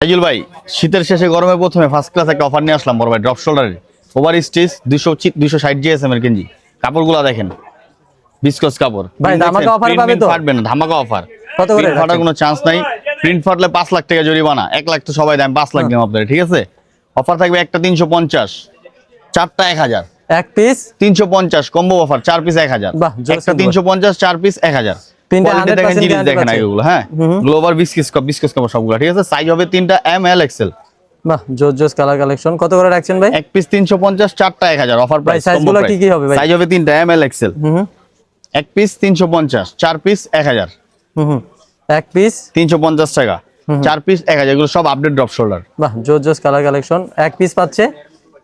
সাইজুল ভাই, শীতের শেষে গরমে প্রথমে ফার্স্ট ক্লাস একটা অফার নিয়ে আসলাম বড় ভাই, ড্রপ শোল্ডারের ওভার স্টিচ 260 জিএসএম এর গেঞ্জি। কাপড়গুলো দেখেন, বিস্কস কাপড় ভাই। ধামাকা অফার পাবে তো? ফাটবে না, ধামাকা অফার। কত করে প্রিন্ট ফাটার কোনো চান্স নাই। প্রিন্ট ফাটলে 5 লাখ টাকা জরিমানা। 1 লাখ তো সবাই দেন, 5 লাখ দিলাম আপনাদের, ঠিক আছে? অফার থাকবে একটা 350, চারটা 1000। এক পিস 350 কম্বো অফার, 4 পিস 1000। বাহ, জোস একটা কিন্তু। 350, 4 পিস 1000। তিনটা কোয়ালিটি 100% দেখেন, জিনিস guarantee দেখেন পাচ্ছে। এগুলো, হ্যাঁ। গ্লোবাল বিস্কিস কাপড় সবগুলো, ঠিক আছে? সাইজ হবে তিনটা এম এল এক্সেল। বাহ, জোস কালার কালেকশন। কত করে রাখছেন ভাই? এক পিস 350, চারটা 1000 অফার প্রাইস। সাইজগুলো কি কি হবে ভাই? সাইজ হবে তিনটা এম এল এক্সেল। এক পিস 350, 4 পিস 1000। এক পিস 350 টাকা, 4 পিস 1000। এগুলো সব আপডেট ড্রপ শোল্ডার। বাহ, জোস কালার কালেকশন। এক পিস পাচ্ছে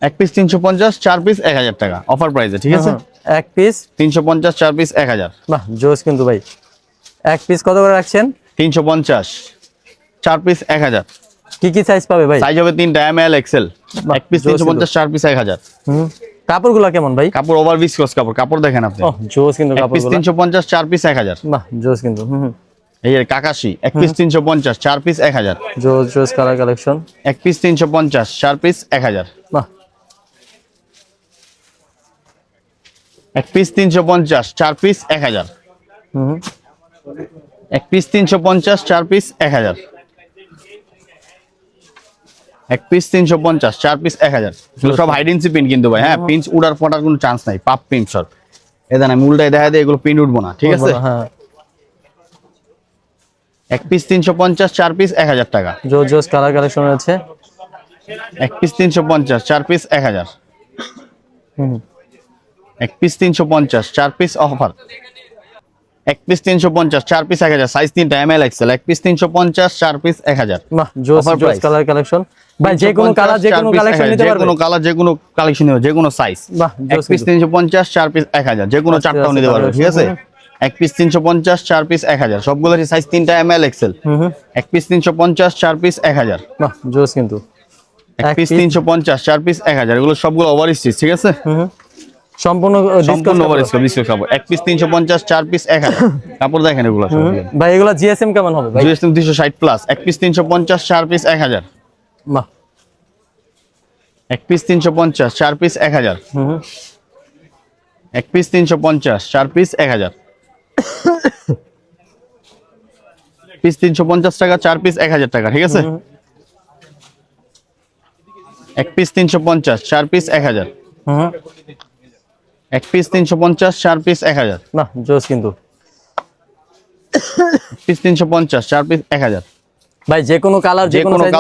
এক পিস 350, 4 পিস 1000 টাকা অফার প্রাইসে, ঠিক আছে? এক পিস 350, 4 পিস 1000। বাহ, জোস কিন্তু ভাই। এক পিস কত করে রাখছেন? 350, 4 পিস 1000। কি কি সাইজ পাবে ভাই? সাইজ হবে তিনটা এম এল এক্সেল। বাহ, এক পিস জোস 350, 4 পিস 1000। কাপড়গুলো কেমন ভাই? কাপড় ওভার বিস্কস কাপড় দেখেন আপনি। জোস কিন্তু এক পিস কাপড়গুলো। 350, 4 পিস 1000। বাহ, জোস কিন্তু। এই যে কাকাশি, এক পিস 350, 4 পিস 1000। জোস কালার কালেকশন। এক পিস 350, 4 পিস 1000। বাহ, এক পিস 350, 4 পিস 1000। এক পিস 350, 4 পিস 1000। এক পিস 350, 4 পিস 1000। এগুলো সব হাইডেন্সি পিন কিন্তু ভাই, হ্যাঁ। পিন উড়ার ফোটার কোনো চান্স নাই, পাপ পিন সব। এদান আমি উল্টাই দেখা দেয়, এগুলো পিন উঠবো না, ঠিক আছে? হ্যাঁ। এক পিস 350, 4 পিস 1000 টাকা। জোস কালার কালেকশন আছে। এক পিস 350, 4 পিস 1000। এক পিস 350, 4 পিস অফার। এক পিস 350, 4 পিস 1000। সাইজ তিনটা এম এল এক্সেল। এক পিস 350, 4 পিস 1000। বাহ, জোস Offer price। Colour collection. ভাই যে কোনো কালার যে কোনো কালেকশন নিতে যে পারবে? কোনো কালার, যে কোনো কালেকশন নিতে, যে কোনো সাইজ। বাহ, এক জোস পিস কিন্তু। 350, 4 পিস 1000। যে কোনো চারটাও নিতে পারবে, ঠিক আছে? এক পিস 350, 4 পিস 1000। সবগুলোরই সাইজ তিনটা এম এল এক্সেল। এক পিস 350, 4 পিস 1000। বাহ, জোস কিন্তু। এক পিস 350, 4 পিস 1000। এগুলো সবগুলো ওভার স্টিচ, ঠিক আছে? সম্পূর্ণ সম্পূর্ণ ওভার স্টিচ, বিস্কুট কাপড়। এক পিস 350, 4 পিস 1000। কাপড় দেখেন এগুলো সব। ভাই এগুলো জিএসএম কেমন হবে ভাই? GSM 260 plus. এক পিস 350, 4 পিস 1000। বাহ, এক পিস 350, 4 পিস 1000। এক পিস 350, 4 পিস 1000। পিস 350 টাকা, 4 পিস 1000 টাকা, ঠিক আছে? এক পিস 350, 4 পিস 1000। এক পিস 350, 4 পিস 1000। বাহ, জোস কিন্তু। Piece 350, 4 piece 1000। ভাই যে কোনো কালার যে কোনো কালার